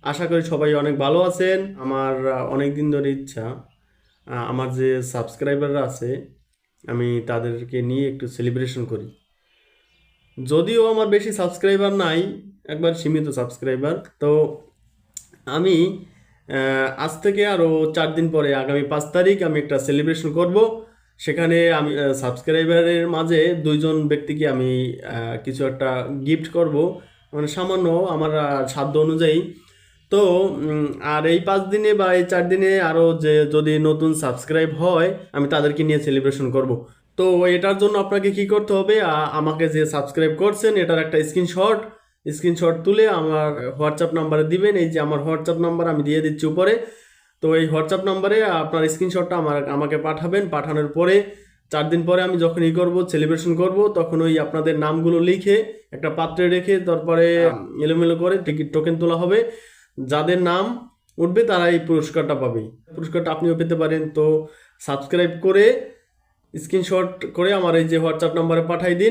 আশা করি সবাই অনেক ভালো আছেন। আমার অনেক দিন ধরে ইচ্ছা, আমার যে সাবস্ক্রাইবাররা আছে আমি তাদেরকে নিয়ে একটু সেলিব্রেশন করি। যদিও আমার বেশি সাবস্ক্রাইবার নাই, একবার সীমিত সাবস্ক্রাইবার। তো আমি আজ থেকে আরও 4 দিন পরে আগামী 5 তারিখ আমি একটা সেলিব্রেশন করব। সেখানে আমি সাবস্ক্রাইবারের মাঝে 2জন ব্যক্তিকে আমি কিছু একটা গিফট করব, মানে সামান্য আমার সাধ্য অনুযায়ী। তো আর এই 5 দিনে বা এই 4 দিনে আরও যে যদি নতুন সাবস্ক্রাইব হয় আমি তাদেরকে নিয়ে সেলিব্রেশন করব। তো এটার জন্য আপনাকে কি করতে হবে, আমাকে যে সাবস্ক্রাইব করছেন এটার একটা স্ক্রিনশট তুলে আমার হোয়াটসঅ্যাপ নাম্বারে দিবেন। এই যে আমার হোয়াটসঅ্যাপ নাম্বার আমি দিয়ে দিচ্ছি উপরে। তো এই হোয়াটসঅ্যাপ নাম্বারে আপনার স্ক্রিনশটটা আমাকে পাঠাবেন। পাঠানোর পরে 4 দিন পরে আমি যখন করব, সেলিব্রেশন করব, তখন ওই আপনাদের নামগুলো লিখে একটা পাত্রে রেখে তারপরে এলোমেলো করে টিকিট টোকেন তোলা হবে। যাদের নাম উঠবে তারা এই পুরস্কারটা পাবে। পুরস্কারটা আপনিও পেতে পারেন। তো সাবস্ক্রাইব করে স্ক্রিনশট করে আমার এই যে হোয়াটসঅ্যাপ নাম্বারে পাঠাই দিন।